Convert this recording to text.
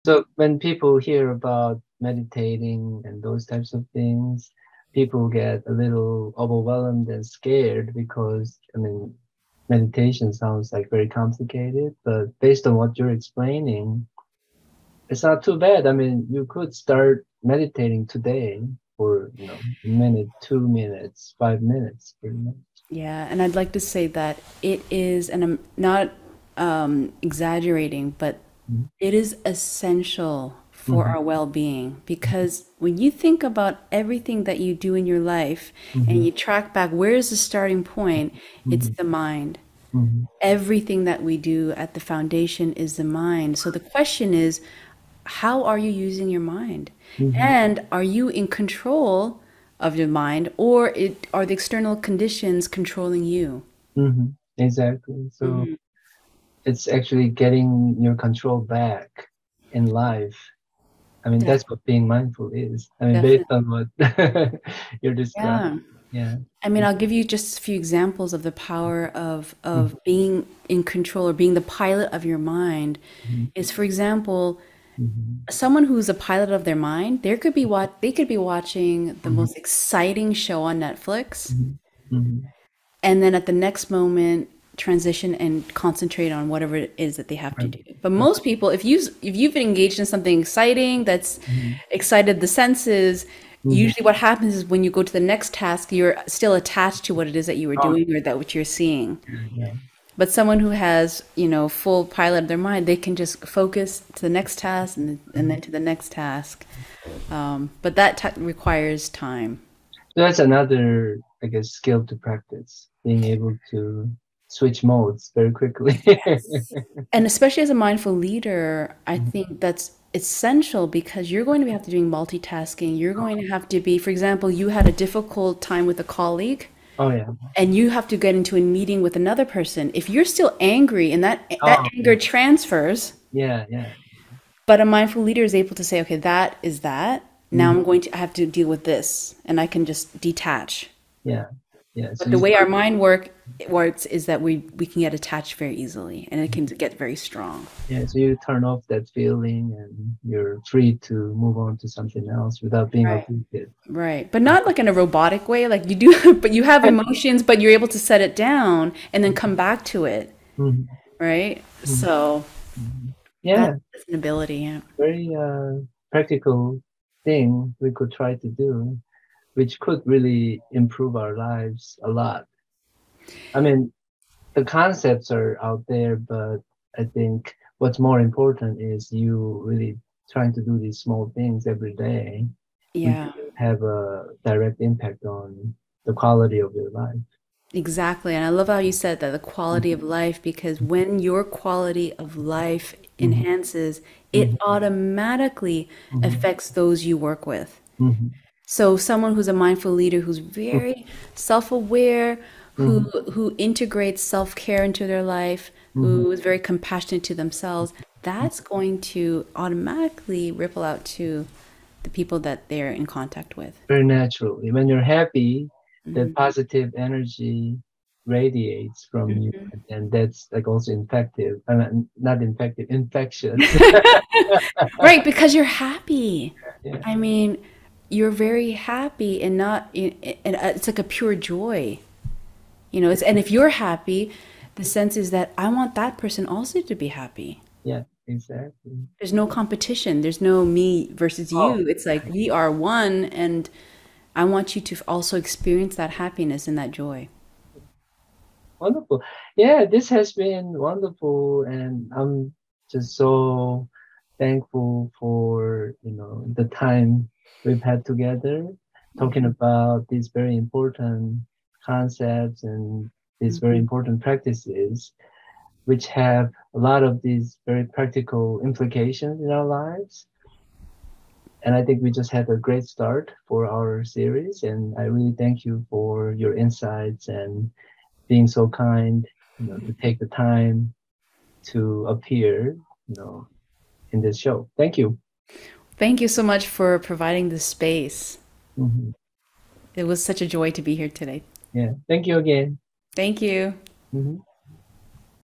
So when people hear about meditating and those types of things, people get a little overwhelmed and scared because, I mean, meditation sounds like very complicated, but based on what you're explaining, it's not too bad. I mean, you could start meditating today for, a minute, 2 minutes, 5 minutes, pretty much. Yeah, and I'd like to say that it is, and I'm not exaggerating, but Mhm. it is essential for Mhm. our well-being because when you think about everything that you do in your life and Mhm. you track back, where is the starting point? It's Mhm. the mind. Mhm. Everything that we do at the foundation is the mind. So the question is, how are you using your mind? Mhm. And are you in control of your mind, or are the external conditions controlling you? Mhm. Exactly. So Hmm. it's actually getting your control back in life. I mean, that's what being mindful is. I mean, based Definitely. on what you're describing. Yeah. Yeah. I mean, I'll give you just a few examples of the power of Mhm. being in control or being the pilot of your mind. Mhm. Is, for example, Mhm. someone who's a pilot of their mind, they could be watching the Mhm. most exciting show on Netflix, Mhm. Mhm. and then at the next moment transition and concentrate on whatever it is that they have to Right. do. But Right. most people, if you've been engaged in something exciting that's Mhm. excited the senses, Mhm. usually what happens is when you go to the next task, you're still attached to what it is that you were Oh, doing or that what you're seeing. yeah. But someone who has, full pilot of their mind, they can just focus to the next task and then Mhm. to the next task. But that requires time. So that's another, I guess, skill to practice, being able to switch modes very quickly. And especially as a mindful leader, I Mhm. think that's essential because you're going to have to be doing multitasking. You're going to have to be, for example, you had a difficult time with a colleague Oh, yeah. and you have to get into a meeting with another person. If you're still angry and that Oh, anger transfers, yeah, yeah. but a mindful leader is able to say, okay, that is that. Now Mhm. I have to deal with this and I can just detach. Yeah, yeah. So But you the way start. our mind works is that we can get attached very easily and it can get very strong. Yeah, so you turn off that feeling and you're free to move on to something else without being Right. uprooted. Right. But not like in a robotic way. Like you do, but you have emotions, but you're able to set it down and then come back to it. Mhm, Right. mhm, So mhm. that's Yeah, an ability. Yeah. very practical thing we could try to do, which could really improve our lives a lot. I mean, the concepts are out there, but I think what's more important is you really trying to do these small things every day, which Yeah. will have a direct impact on the quality of your life. Exactly. And I love how you said that the quality of life, because when your quality of life Mhm, enhances, it mhm, automatically mhm, affects those you work with. mhm, So someone who's a mindful leader who's mhm, very self-aware, who mhm, who integrates self-care into their life, mhm, who is very compassionate to themselves, mhm. that's going to automatically ripple out to the people that they're in contact with. Very naturally. When you're happy, that Mhm. positive energy radiates from you, and that's like also infective. I mean, not infective, infectious. Right, because you're happy. Yeah, I mean, you're very happy and not, and it's like a pure joy. And if you're happy, the sense is that I want that person also to be happy. yeah, exactly. There's no competition. There's no me versus Oh, you. It's like we are one, and I want you to also experience that happiness and that joy. wonderful. Yeah, this has been wonderful, and I'm just so thankful for, the time we've had together talking about these very important concepts and these very Mhm. important practices, which have a lot of these very practical implications in our lives. And I think we just had a great start for our series, and I really thank you for your insights and being so kind, to take the time to appear, you know, in this show. Thank you. Thank you so much for providing this space. Hmm. It was such a joy to be here today. Yeah. Thank you again. Thank you. Hmm.